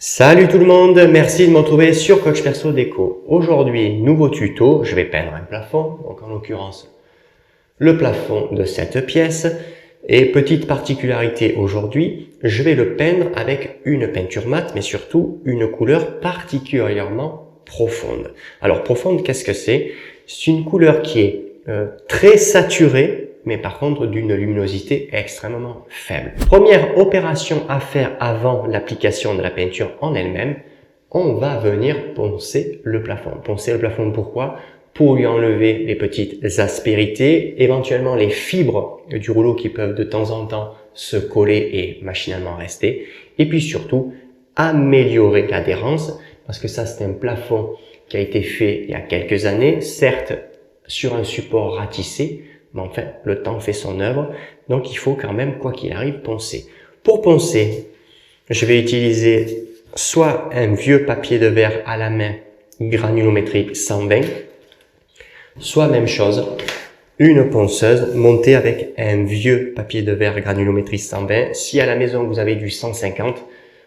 Salut tout le monde, merci de me retrouver sur Coach Perso Déco. Aujourd'hui, nouveau tuto, je vais peindre un plafond, donc en l'occurrence le plafond de cette pièce. Et petite particularité aujourd'hui, je vais le peindre avec une peinture mate, mais surtout une couleur particulièrement profonde. Alors profonde, qu'est-ce que c'est? C'est une couleur qui est très saturée, mais par contre d'une luminosité extrêmement faible. Première opération à faire avant l'application de la peinture en elle-même, on va venir poncer le plafond. Poncer le plafond pourquoi? Pour lui enlever les petites aspérités, éventuellement les fibres du rouleau qui peuvent de temps en temps se coller et machinalement rester, et puis surtout améliorer l'adhérence, parce que ça c'est un plafond qui a été fait il y a quelques années, certes sur un support ratissé, mais enfin, le temps fait son œuvre, donc il faut quand même, quoi qu'il arrive, poncer. Pour poncer, je vais utiliser soit un vieux papier de verre à la main, granulométrie 120, soit même chose, une ponceuse montée avec un vieux papier de verre granulométrie 120. Si à la maison vous avez du 150,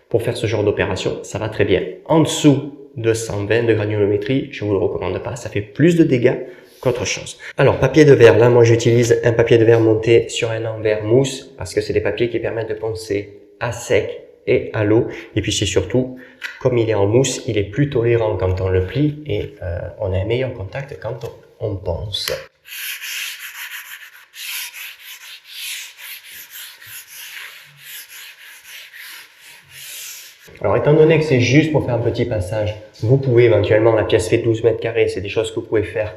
pour faire ce genre d'opération, ça va très bien. En dessous de 120 de granulométrie, je vous le recommande pas, ça fait plus de dégâts qu'autre chose. Alors, papier de verre, là, moi, j'utilise un papier de verre monté sur un envers mousse parce que c'est des papiers qui permettent de poncer à sec et à l'eau. Et puis, c'est surtout, comme il est en mousse, il est plus tolérant quand on le plie et on a un meilleur contact quand on ponce. Alors, étant donné que c'est juste pour faire un petit passage, vous pouvez éventuellement, la pièce fait 12 mètres carrés, c'est des choses que vous pouvez faire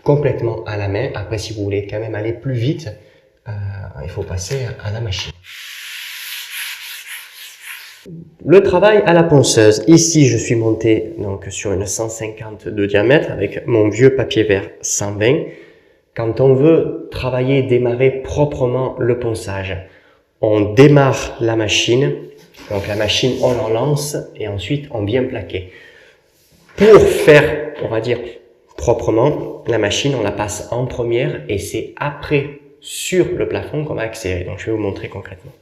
complètement à la main. Après, si vous voulez quand même aller plus vite, il faut passer à la machine. Le travail à la ponceuse. Ici, je suis monté donc sur une 150 de diamètre avec mon vieux papier vert 120. Quand on veut travailler, démarrer proprement le ponçage, on démarre la machine. Donc la machine, on en lance et ensuite on vient plaquer. Pour faire, on va dire, proprement, la machine, on la passe en première et c'est après, sur le plafond, qu'on va accélérer. Donc, je vais vous montrer concrètement.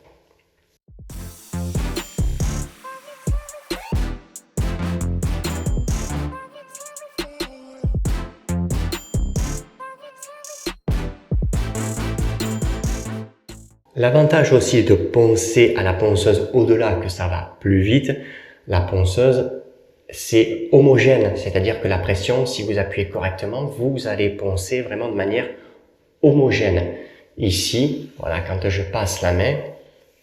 L'avantage aussi de poncer à la ponceuse, au-delà que ça va plus vite, la ponceuse, c'est homogène, c'est-à-dire que la pression, si vous appuyez correctement, vous allez poncer vraiment de manière homogène. Ici, voilà, quand je passe la main,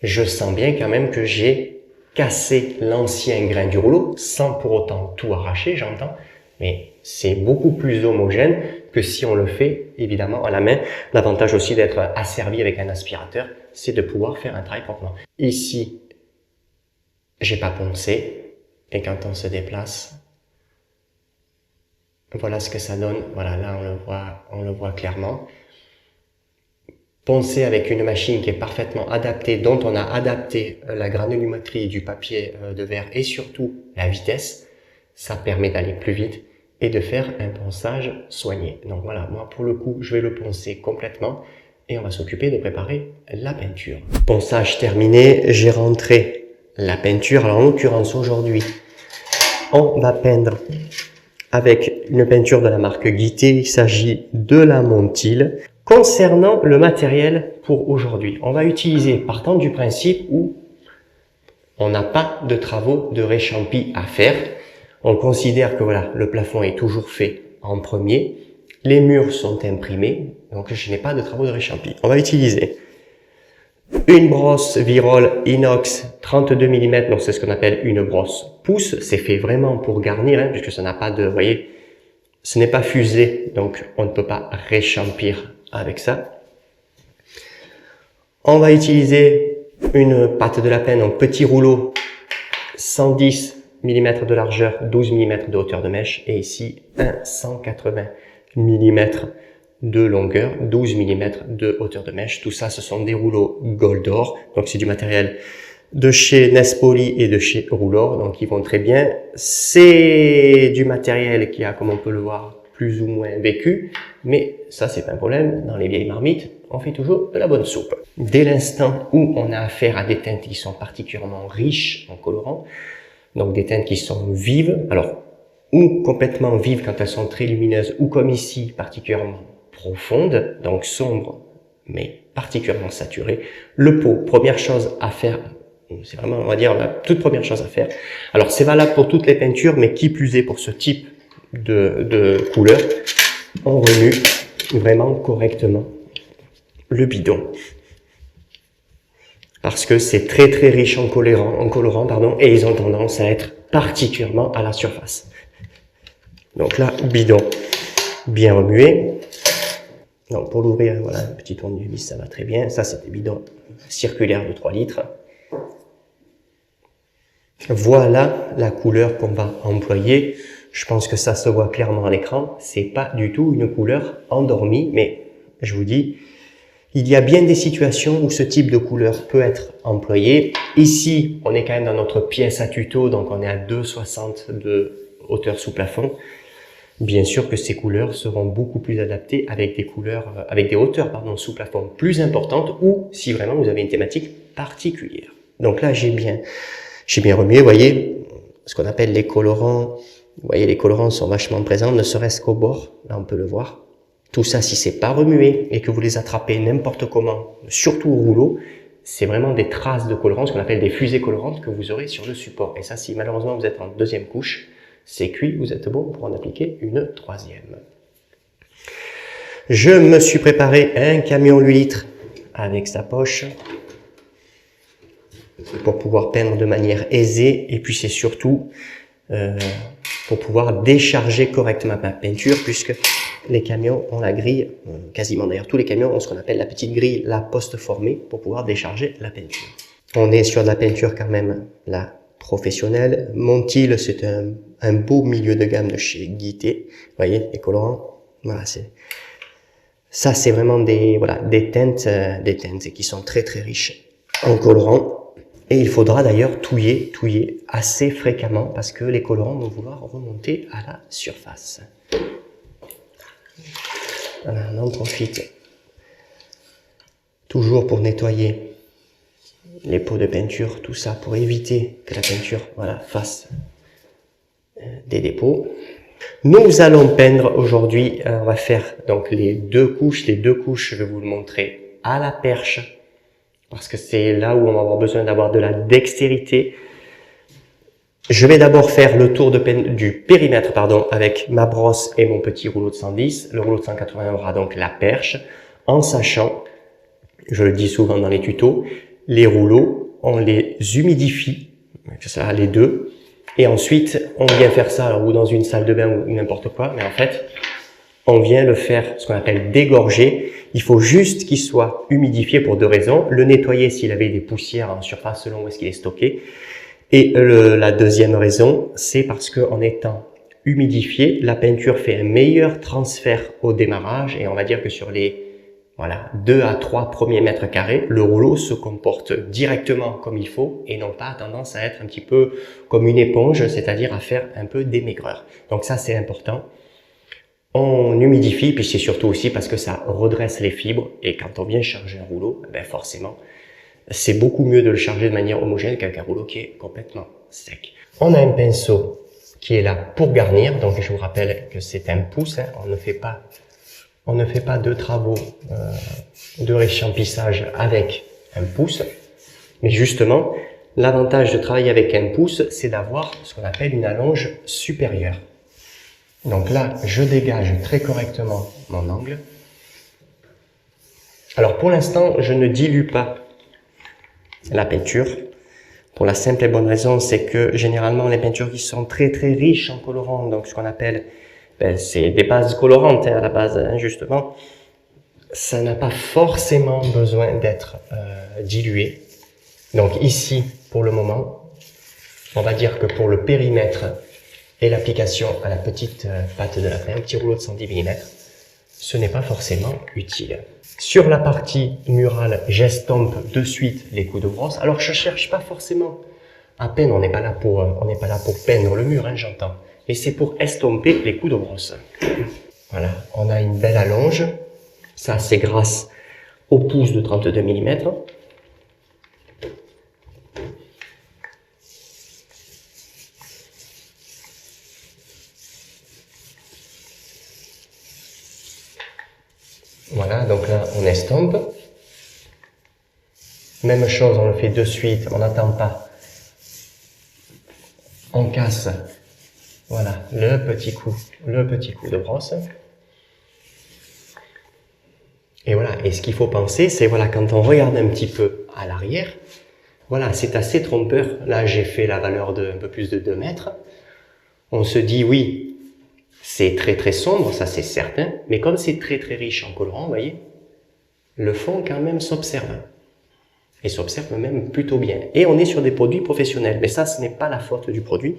je sens bien quand même que j'ai cassé l'ancien grain du rouleau, sans pour autant tout arracher, j'entends, mais c'est beaucoup plus homogène que si on le fait évidemment à la main. L'avantage aussi d'être asservi avec un aspirateur, c'est de pouvoir faire un travail proprement. Ici, j'ai pas poncé. Et quand on se déplace, voilà ce que ça donne. Voilà, là on le voit clairement. Poncer avec une machine qui est parfaitement adaptée, dont on a adapté la granulométrie du papier de verre et surtout la vitesse, ça permet d'aller plus vite et de faire un ponçage soigné. Donc voilà, moi pour le coup, je vais le poncer complètement et on va s'occuper de préparer la peinture. Ponçage terminé, j'ai rentré la peinture. Alors en l'occurrence aujourd'hui, on va peindre avec une peinture de la marque Guité. Il s'agit de la Montil. Concernant le matériel pour aujourd'hui, on va utiliser, partant du principe où on n'a pas de travaux de réchampis à faire. On considère que voilà, le plafond est toujours fait en premier. Les murs sont imprimés, donc je n'ai pas de travaux de réchampis. On va utiliser une brosse Virol inox 32 mm, donc c'est ce qu'on appelle une brosse pouce. C'est fait vraiment pour garnir, hein, puisque ça n'a pas de, vous voyez, ce n'est pas fusé, donc on ne peut pas réchampir avec ça. On va utiliser une pâte de lapin, donc petit rouleau, 110 mm de largeur, 12 mm de hauteur de mèche, et ici un 180 mm de longueur, 12 mm de hauteur de mèche. Tout ça, ce sont des rouleaux Goldor, donc c'est du matériel de chez Nespoli et de chez Roulor, donc ils vont très bien. C'est du matériel qui a, comme on peut le voir, plus ou moins vécu, mais ça c'est pas un problème. Dans les vieilles marmites, on fait toujours de la bonne soupe. Dès l'instant où on a affaire à des teintes qui sont particulièrement riches en colorants, Donc des teintes qui sont vives, alors ou complètement vives quand elles sont très lumineuses, ou comme ici, particulièrement profondes, donc sombres, mais particulièrement saturées. Le pot, première chose à faire, c'est vraiment, on va dire, la toute première chose à faire. Alors c'est valable pour toutes les peintures, mais qui plus est pour ce type de couleur, on remue vraiment correctement le bidon. Parce que c'est très très riche en colorant, pardon, et ils ont tendance à être particulièrement à la surface. Donc là, bidon bien remué. Donc pour l'ouvrir, voilà, un petit tournevis, ça va très bien. Ça, c'est des bidons circulaires de 3 litres. Voilà la couleur qu'on va employer. Je pense que ça se voit clairement à l'écran. C'est pas du tout une couleur endormie, mais je vous dis, il y a bien des situations où ce type de couleur peut être employé. Ici, on est quand même dans notre pièce à tuto, donc on est à 2,60 de hauteur sous plafond. Bien sûr que ces couleurs seront beaucoup plus adaptées avec des hauteurs sous plafond plus importantes ou si vraiment vous avez une thématique particulière. Donc là, j'ai bien remué, vous voyez, ce qu'on appelle les colorants. Vous voyez, les colorants sont vachement présents, ne serait-ce qu'au bord. Là, on peut le voir. Tout ça, si c'est pas remué et que vous les attrapez n'importe comment, surtout au rouleau, c'est vraiment des traces de colorants, ce qu'on appelle des fusées colorantes que vous aurez sur le support. Et ça, si malheureusement vous êtes en deuxième couche, c'est cuit, vous êtes bon pour en appliquer une troisième. Je me suis préparé un camion 8 litres avec sa poche pour pouvoir peindre de manière aisée et puis c'est surtout pour pouvoir décharger correctement ma peinture puisque les camions ont la grille, quasiment d'ailleurs tous les camions ont ce qu'on appelle la petite grille, la poste formée pour pouvoir décharger la peinture. On est sur de la peinture quand même là professionnelle. Montil, c'est un beau milieu de gamme de chez Guité. Vous voyez, les colorants, voilà, ça c'est vraiment des teintes qui sont très très riches en colorants. Et il faudra d'ailleurs touiller assez fréquemment parce que les colorants vont vouloir remonter à la surface. Voilà, on en profite toujours pour nettoyer les pots de peinture, tout ça pour éviter que la peinture fasse des dépôts. Nous allons peindre aujourd'hui, on va faire donc les deux couches, je vais vous le montrer à la perche parce que c'est là où on va avoir besoin d'avoir de la dextérité. Je vais d'abord faire le tour du périmètre avec ma brosse et mon petit rouleau de 110. Le rouleau de 180 aura donc la perche, en sachant, je le dis souvent dans les tutos, les rouleaux, on les humidifie, ça, les deux, et ensuite on vient faire ça ou dans une salle de bain ou n'importe quoi, mais en fait, on vient le faire, ce qu'on appelle dégorger. Il faut juste qu'il soit humidifié pour deux raisons. Le nettoyer s'il avait des poussières en surface selon où est-ce qu'il est stocké. Et la deuxième raison, c'est parce qu'en étant humidifié, la peinture fait un meilleur transfert au démarrage et on va dire que sur les 2 à 3 premiers mètres carrés, le rouleau se comporte directement comme il faut et non pas tendance à être un petit peu comme une éponge, c'est-à-dire à faire un peu d'émaigreur. Donc ça c'est important. On humidifie, puis c'est surtout aussi parce que ça redresse les fibres et quand on vient charger un rouleau, forcément, c'est beaucoup mieux de le charger de manière homogène qu'avec un rouleau qui est complètement sec. On a un pinceau qui est là pour garnir, donc je vous rappelle que c'est un pouce, hein, on ne fait pas de travaux de réchampissage avec un pouce, mais justement, l'avantage de travailler avec un pouce, c'est d'avoir ce qu'on appelle une allonge supérieure. Donc là, je dégage très correctement mon angle. Alors pour l'instant, je ne dilue pas la peinture. Pour la simple et bonne raison, c'est que généralement les peintures qui sont très très riches en colorants, donc ce qu'on appelle, c'est des bases colorantes à la base, hein, justement, ça n'a pas forcément besoin d'être dilué. Donc ici, pour le moment, on va dire que pour le périmètre et l'application à la petite patte de lapin, un petit rouleau de 110 mm, ce n'est pas forcément utile. Sur la partie murale, j'estompe de suite les coups de brosse. Alors je cherche pas forcément à peindre, on n'est pas là pour peindre le mur, hein, j'entends. Mais c'est pour estomper les coups de brosse. Voilà, on a une belle allonge. Ça c'est grâce au pouce de 32 mm. Voilà, donc là, on estompe. Même chose, on le fait de suite, on n'attend pas. On casse, voilà, le petit coup de brosse. Et voilà, et ce qu'il faut penser, c'est voilà, quand on regarde un petit peu à l'arrière, voilà, c'est assez trompeur. Là, j'ai fait la valeur de un peu plus de 2 mètres. On se dit, oui, c'est très très sombre, ça c'est certain, mais comme c'est très très riche en colorant, vous voyez, le fond quand même s'observe. Et s'observe même plutôt bien. Et on est sur des produits professionnels. Mais ça, ce n'est pas la faute du produit.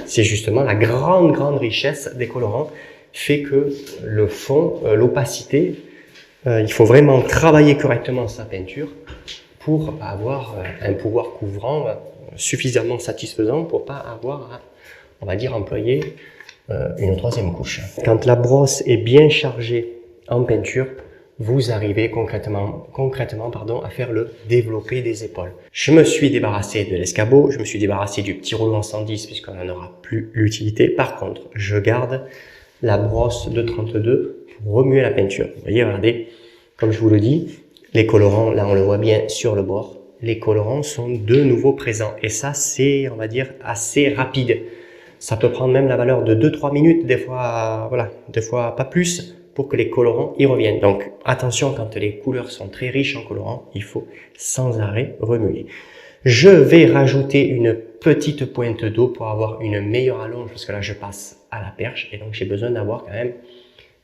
C'est justement la grande richesse des colorants fait que le fond, l'opacité, il faut vraiment travailler correctement sa peinture pour avoir un pouvoir couvrant suffisamment satisfaisant pour pas avoir à, on va dire, employer une 3e couche. Quand la brosse est bien chargée en peinture, vous arrivez concrètement à faire le développé des épaules. Je me suis débarrassé de l'escabeau, je me suis débarrassé du petit rouleau en 110 puisqu'on n'en aura plus l'utilité. Par contre, je garde la brosse de 32 pour remuer la peinture. Vous voyez, regardez, comme je vous le dis, les colorants, là on le voit bien sur le bord, les colorants sont de nouveau présents. Et ça, c'est, on va dire, assez rapide. Ça peut prendre même la valeur de 2-3 minutes, des fois, voilà, des fois pas plus, pour que les colorants y reviennent. Donc attention, quand les couleurs sont très riches en colorants, il faut sans arrêt remuer. Je vais rajouter une petite pointe d'eau pour avoir une meilleure allonge, parce que là je passe à la perche, et donc j'ai besoin d'avoir quand même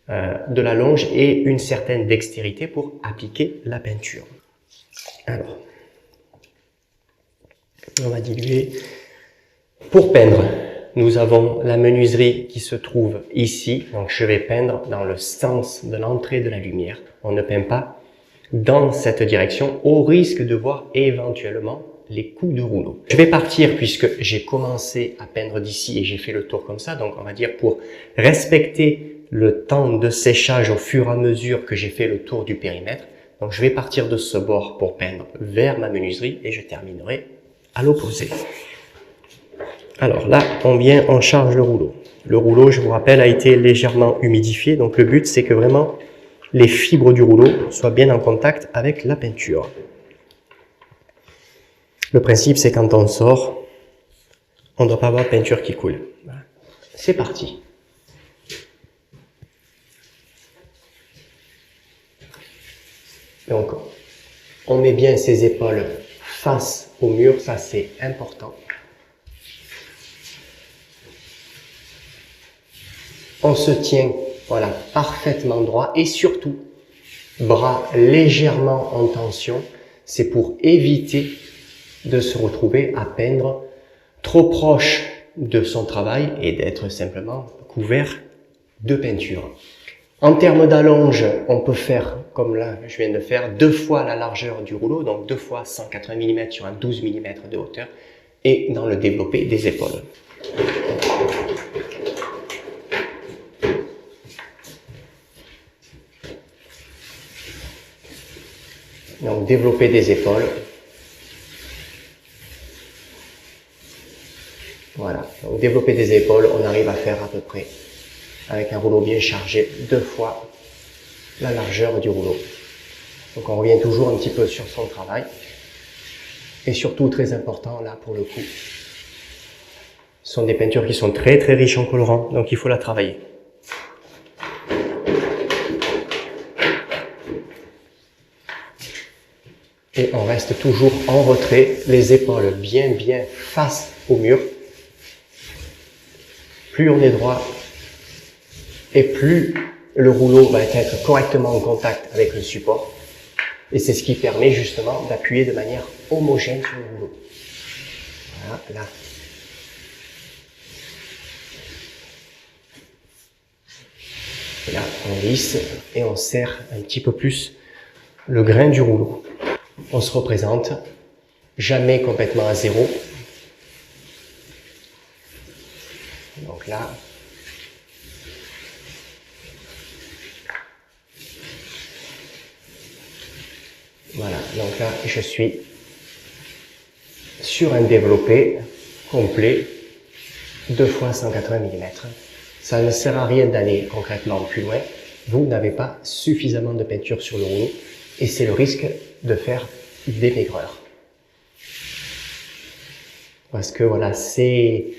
de l'allonge et une certaine dextérité pour appliquer la peinture. Alors, on va diluer. Pour peindre, nous avons la menuiserie qui se trouve ici, donc je vais peindre dans le sens de l'entrée de la lumière. On ne peint pas dans cette direction au risque de voir éventuellement les coups de rouleau. Je vais partir puisque j'ai commencé à peindre d'ici et j'ai fait le tour comme ça, donc on va dire pour respecter le temps de séchage au fur et à mesure que j'ai fait le tour du périmètre. Donc je vais partir de ce bord pour peindre vers ma menuiserie et je terminerai à l'opposé. Alors là, on charge le rouleau. Le rouleau, je vous rappelle, a été légèrement humidifié. Donc le but, c'est que vraiment les fibres du rouleau soient bien en contact avec la peinture. Le principe, c'est quand on sort, on ne doit pas avoir de peinture qui coule. Voilà. C'est parti. Donc, on met bien ses épaules face au mur, ça c'est important. On se tient, voilà, parfaitement droit et surtout, bras légèrement en tension. C'est pour éviter de se retrouver à peindre trop proche de son travail et d'être simplement couvert de peinture. En termes d'allonge, on peut faire, comme là je viens de faire, 2 fois la largeur du rouleau, donc 2 fois 180 mm sur un 12 mm de hauteur, et dans le développé des épaules. Donc développer des épaules. Voilà, donc développer des épaules, on arrive à faire à peu près, avec un rouleau bien chargé, 2 fois la largeur du rouleau. Donc on revient toujours un petit peu sur son travail. Et surtout, très important là pour le coup, ce sont des peintures qui sont très riches en colorants, donc il faut la travailler. Et on reste toujours en retrait, les épaules bien face au mur. Plus on est droit et plus le rouleau va être correctement en contact avec le support. Et c'est ce qui permet justement d'appuyer de manière homogène sur le rouleau. Voilà, là. Et là, on lisse et on serre un petit peu plus le grain du rouleau. On se représente, jamais complètement à zéro. Donc là, voilà, donc là je suis sur un développé complet, 2 fois 180 mm. Ça ne sert à rien d'aller concrètement plus loin, vous n'avez pas suffisamment de peinture sur le rouleau et c'est le risque de faire des maigreurs. Parce que voilà, c'est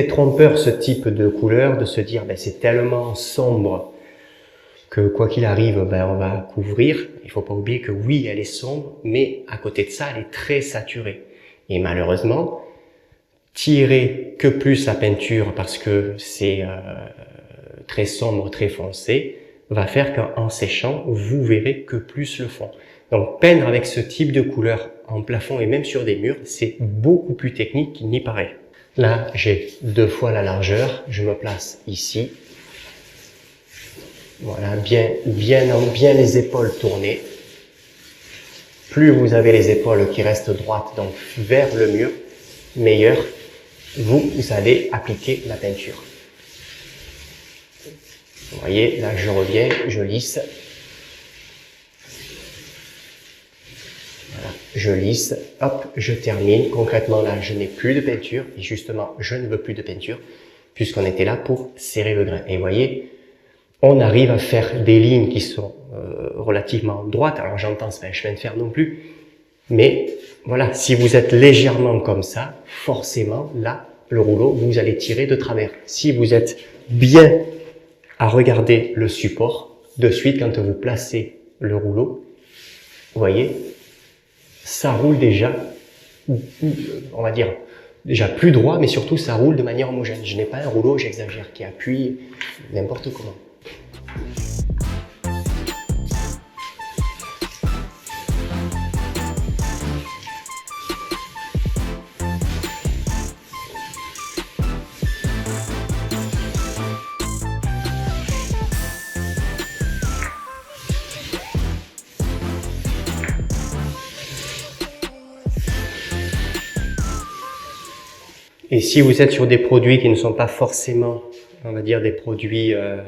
trompeur ce type de couleur, de se dire ben, c'est tellement sombre que quoi qu'il arrive, ben, on va couvrir. Il faut pas oublier que oui, elle est sombre, mais à côté de ça, elle est très saturée. Et malheureusement, tirer que plus la peinture parce que c'est très sombre, très foncé, va faire qu'en séchant, vous verrez que plus le fond. Donc peindre avec ce type de couleur en plafond et même sur des murs, c'est beaucoup plus technique qu'il n'y paraît. Là, j'ai 2 fois la largeur, je me place ici. Voilà, bien les épaules tournées. Plus vous avez les épaules qui restent droites, donc vers le mur, meilleur vous allez appliquer la peinture. Vous voyez, là je reviens, je lisse. Voilà, je lisse, hop, je termine. Concrètement là, je n'ai plus de peinture et justement, je ne veux plus de peinture puisqu'on était là pour serrer le grain. Et vous voyez, on arrive à faire des lignes qui sont relativement droites. Alors j'entends, c'est pas un chemin de fer non plus, mais voilà, si vous êtes légèrement comme ça, forcément, là, le rouleau, vous allez tirer de travers. Si vous êtes bien à regarder le support, de suite, quand vous placez le rouleau, vous voyez, ça roule déjà, on va dire, déjà plus droit, mais surtout, ça roule de manière homogène. Je n'ai pas un rouleau, j'exagère, qui appuie n'importe comment. Et si vous êtes sur des produits qui ne sont pas forcément, on va dire, des produits un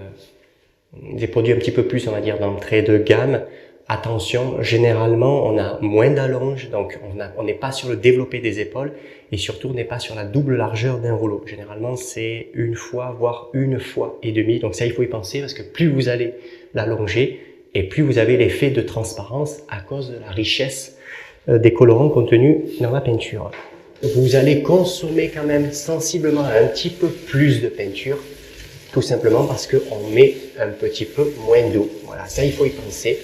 petit peu plus, on va dire, d'entrée de gamme, attention, généralement, on a moins d'allonge, donc on n'est pas sur le développé des épaules et surtout, on n'est pas sur la double largeur d'un rouleau. Généralement, c'est 1 fois, voire 1 fois et demie. Donc ça, il faut y penser parce que plus vous allez l'allonger et plus vous avez l'effet de transparence à cause de la richesse des colorants contenus dans la peinture. Vous allez consommer quand même sensiblement un petit peu plus de peinture, tout simplement parce qu'on met un petit peu moins d'eau. Voilà, ça il faut y penser.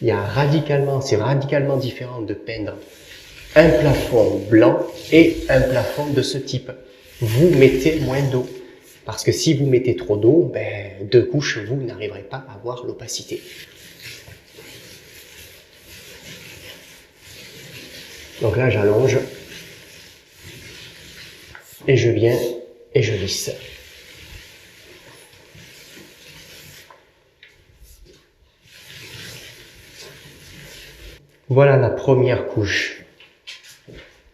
C'est radicalement différent de peindre un plafond blanc et un plafond de ce type. Vous mettez moins d'eau, parce que si vous mettez trop d'eau, ben, 2 couches, vous n'arriverez pas à avoir l'opacité. Donc là, j'allonge. Et je viens et je lisse. Voilà la première couche.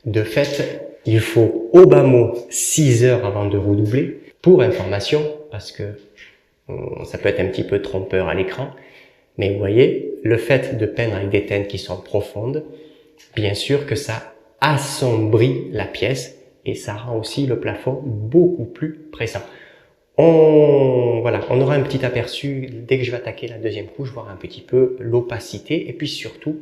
De fait, il faut au bas mot 6 heures avant de redoubler. Pour information, parce que ça peut être un petit peu trompeur à l'écran, mais vous voyez, le fait de peindre avec des teintes qui sont profondes, bien sûr que ça assombrit la pièce et ça rend aussi le plafond beaucoup plus pressant. Voilà, on aura un petit aperçu dès que je vais attaquer la deuxième couche, voir un petit peu l'opacité et puis surtout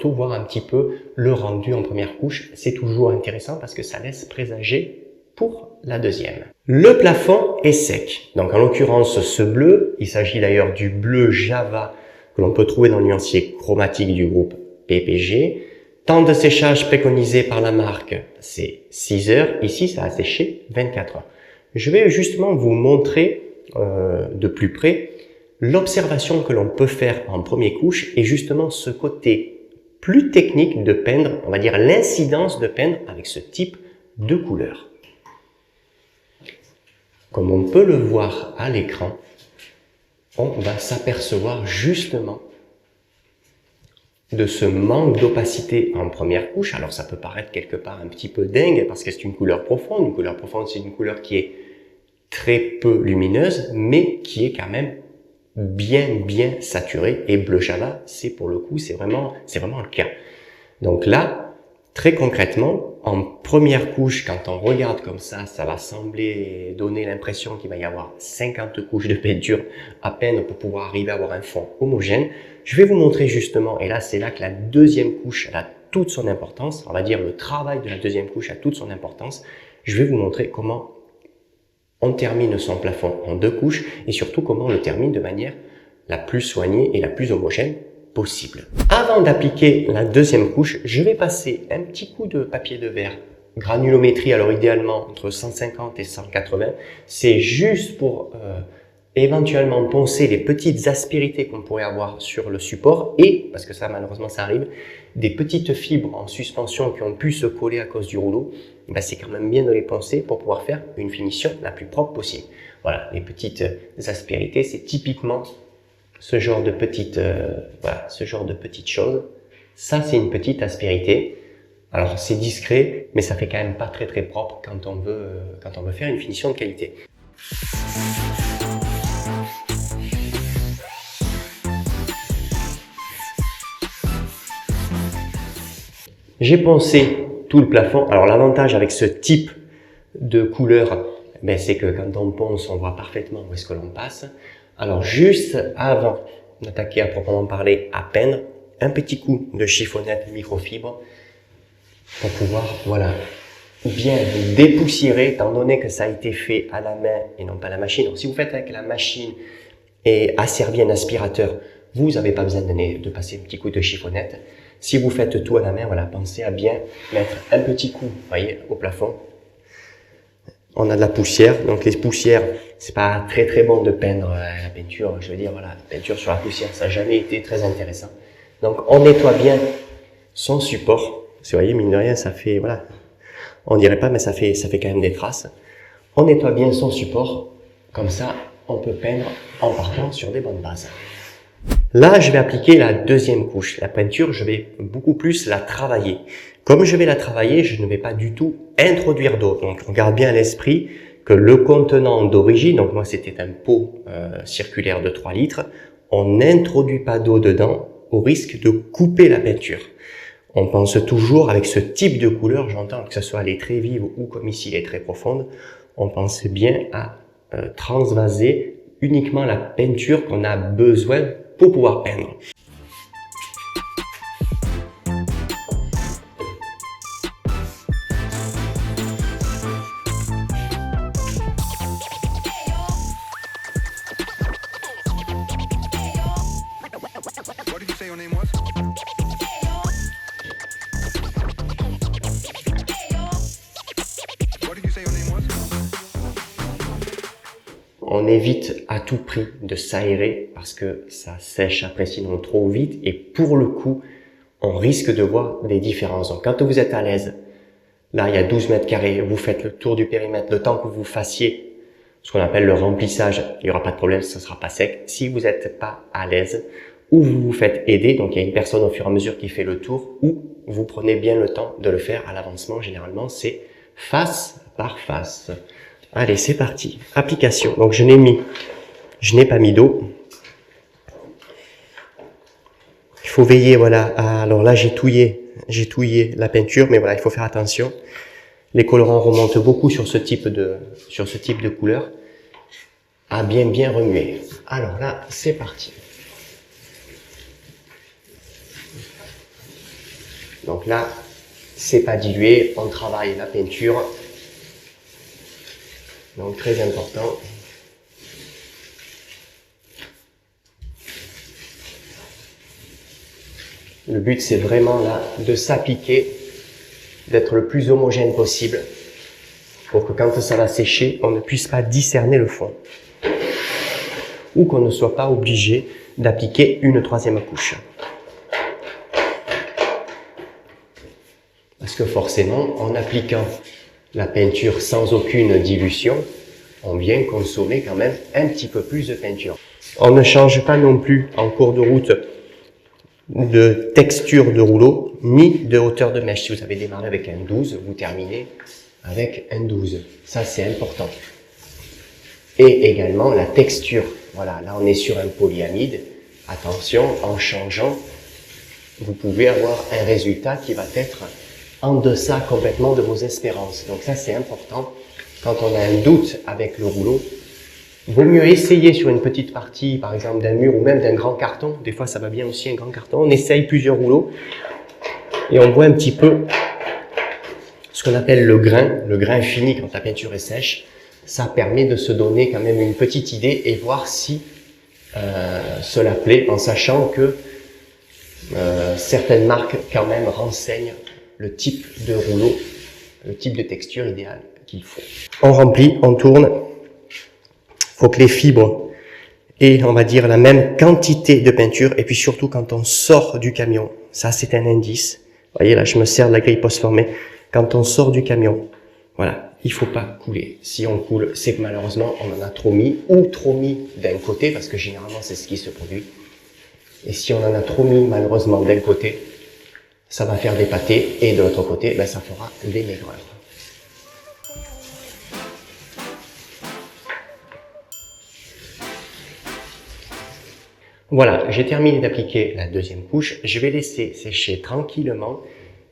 voir un petit peu le rendu en première couche. C'est toujours intéressant parce que ça laisse présager pour la deuxième. Le plafond est sec. Donc en l'occurrence ce bleu, il s'agit d'ailleurs du bleu Java que l'on peut trouver dans le nuancier chromatique du groupe PPG. Temps de séchage préconisé par la marque, c'est 6 heures. Ici, ça a séché 24 heures. Je vais justement vous montrer de plus près l'observation que l'on peut faire en première couche et justement ce côté plus technique de peindre, on va dire l'incidence de peindre avec ce type de couleur. Comme on peut le voir à l'écran, on va s'apercevoir justement de ce manque d'opacité en première couche. Alors ça peut paraître quelque part un petit peu dingue parce que c'est une couleur profonde. Une couleur profonde, c'est une couleur qui est très peu lumineuse, mais qui est quand même bien saturée. Et bleu Java, c'est pour le coup, c'est vraiment le cas. Donc là, très concrètement, En première couche, quand on regarde comme ça va sembler donner l'impression qu'il va y avoir 50 couches de peinture à peine pour pouvoir arriver à avoir un fond homogène. Je vais vous montrer justement, et là c'est là que la deuxième couche elle a toute son importance, on va dire le travail de la deuxième couche a toute son importance. Je vais vous montrer comment on termine son plafond en 2 couches et surtout comment on le termine de manière la plus soignée et la plus homogène possible. Avant d'appliquer la deuxième couche, je vais passer un petit coup de papier de verre, granulométrie, alors idéalement entre 150 et 180. C'est juste pour éventuellement poncer les petites aspérités qu'on pourrait avoir sur le support et, parce que ça malheureusement ça arrive, des petites fibres en suspension qui ont pu se coller à cause du rouleau. Ben, c'est quand même bien de les poncer pour pouvoir faire une finition la plus propre possible. Voilà, les petites aspérités, c'est typiquement ce genre de petites choses. Ça, c'est une petite aspérité. Alors, c'est discret, mais ça fait quand même pas très propre quand on veut faire une finition de qualité. J'ai poncé tout le plafond. Alors, l'avantage avec ce type de couleur, ben, c'est que quand on ponce, on voit parfaitement où est-ce que l'on passe. Alors, juste avant d'attaquer à proprement parler à peindre, un petit coup de chiffonnette microfibre pour pouvoir, voilà, bien dépoussiérer, étant donné que ça a été fait à la main et non pas à la machine. Donc, si vous faites avec la machine et asservi un aspirateur, vous n'avez pas besoin de passer un petit coup de chiffonnette. Si vous faites tout à la main, voilà, pensez à bien mettre un petit coup, voyez, au plafond. On a de la poussière, donc les poussières, c'est pas très bon de peindre la peinture. Je veux dire, voilà, la peinture sur la poussière, ça n'a jamais été très intéressant. Donc, on nettoie bien son support. Vous voyez, mine de rien, ça fait, voilà, on dirait pas, mais ça fait quand même des traces. On nettoie bien son support, comme ça, on peut peindre en partant sur des bonnes bases. Là, je vais appliquer la deuxième couche. La peinture, je vais beaucoup plus la travailler. Comme je vais la travailler, je ne vais pas du tout introduire d'eau. Donc, on garde bien à l'esprit que le contenant d'origine, donc moi c'était un pot circulaire de 3 litres, on n'introduit pas d'eau dedans au risque de couper la peinture. On pense toujours avec ce type de couleur, j'entends que ce soit les très vives ou comme ici les très profondes, on pense bien à transvaser uniquement la peinture qu'on a besoin pour pouvoir peindre. On évite à tout prix de s'aérer parce que ça sèche après sinon trop vite et pour le coup, on risque de voir des différences. Donc quand vous êtes à l'aise, là il y a 12 mètres carrés, vous faites le tour du périmètre, le temps que vous fassiez ce qu'on appelle le remplissage, il n'y aura pas de problème, ça ne sera pas sec. Si vous n'êtes pas à l'aise, ou vous vous faites aider, donc il y a une personne au fur et à mesure qui fait le tour, ou vous prenez bien le temps de le faire à l'avancement, généralement c'est face par face. Allez, c'est parti. Application. Donc, je n'ai pas mis d'eau. Il faut veiller, voilà. Alors là, j'ai touillé la peinture, mais voilà, il faut faire attention. Les colorants remontent beaucoup sur ce type de couleur. À bien remuer. Alors là, c'est parti. Donc là, c'est pas dilué. On travaille la peinture. Donc très important. Le but c'est vraiment là de s'appliquer, d'être le plus homogène possible pour que quand ça va sécher, on ne puisse pas discerner le fond. Ou qu'on ne soit pas obligé d'appliquer une troisième couche. Parce que forcément, en appliquant la peinture sans aucune dilution, on vient consommer quand même un petit peu plus de peinture. On ne change pas non plus en cours de route de texture de rouleau ni de hauteur de mèche. Si vous avez démarré avec un 12, vous terminez avec un 12. Ça, c'est important. Et également la texture. Voilà, là on est sur un polyamide. Attention, en changeant, vous pouvez avoir un résultat qui va être en deçà complètement de vos espérances. Donc ça, c'est important. Quand on a un doute avec le rouleau, vaut mieux essayer sur une petite partie, par exemple d'un mur ou même d'un grand carton. Des fois, ça va bien aussi un grand carton. On essaye plusieurs rouleaux et on voit un petit peu ce qu'on appelle le grain fini quand la peinture est sèche. Ça permet de se donner quand même une petite idée et voir si cela plaît, en sachant que certaines marques quand même renseignent le type de rouleau, le type de texture idéale qu'il faut. On remplit, on tourne. Il faut que les fibres aient, on va dire, la même quantité de peinture. Et puis surtout quand on sort du camion, ça c'est un indice. Vous voyez là, je me sers de la grille post-formée. Quand on sort du camion, voilà, il faut pas couler. Si on coule, c'est que malheureusement on en a trop mis ou trop mis d'un côté, parce que généralement c'est ce qui se produit. Et si on en a trop mis malheureusement d'un côté, ça va faire des pâtés et de l'autre côté, ben, ça fera des maigreurs. Voilà, j'ai terminé d'appliquer la deuxième couche. Je vais laisser sécher tranquillement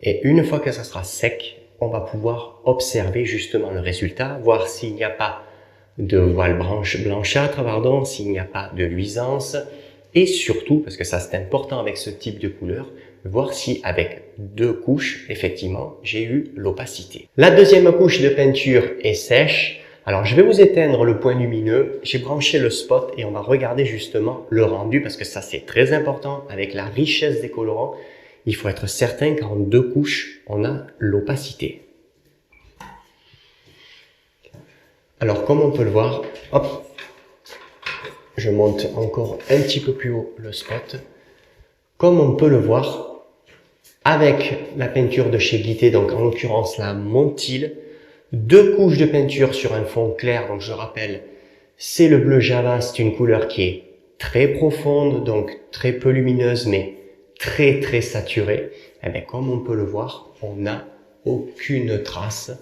et une fois que ça sera sec, on va pouvoir observer justement le résultat, voir s'il n'y a pas de voile blanchâtre, s'il n'y a pas de luisance et surtout, parce que ça c'est important avec ce type de couleur, voir si avec deux couches, effectivement, j'ai eu l'opacité. La deuxième couche de peinture est sèche. Alors, je vais vous éteindre le point lumineux, j'ai branché le spot et on va regarder justement le rendu parce que ça c'est très important avec la richesse des colorants. Il faut être certain qu'en deux couches, on a l'opacité. Alors, comme on peut le voir, hop, je monte encore un petit peu plus haut le spot. Comme on peut le voir, avec la peinture de chez Guité, donc en l'occurrence la Montil, deux couches de peinture sur un fond clair, donc je rappelle, c'est le bleu Java, c'est une couleur qui est très profonde, donc très peu lumineuse, mais très saturée. Et bien, comme on peut le voir, on n'a aucune trace.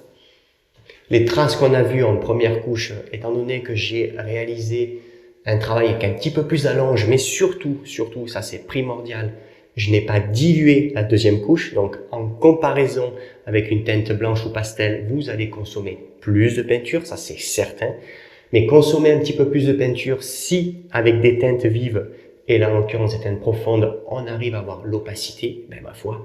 Les traces qu'on a vues en première couche, étant donné que j'ai réalisé un travail avec un petit peu plus d'allonge, mais surtout, ça c'est primordial, je n'ai pas dilué la deuxième couche, donc en comparaison avec une teinte blanche ou pastel, vous allez consommer plus de peinture, ça c'est certain, mais consommer un petit peu plus de peinture si avec des teintes vives, et là en l'occurrence des teintes profondes, on arrive à avoir l'opacité, ben ma foi,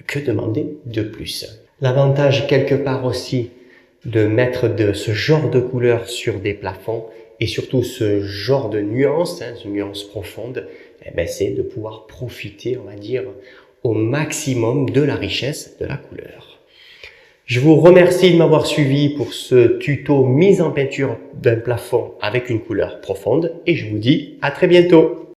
que demander de plus. L'avantage quelque part aussi de mettre de ce genre de couleur sur des plafonds, et surtout ce genre de nuance, une nuance profonde, eh ben, c'est de pouvoir profiter, on va dire, au maximum de la richesse de la couleur. Je vous remercie de m'avoir suivi pour ce tuto mise en peinture d'un plafond avec une couleur profonde et je vous dis à très bientôt.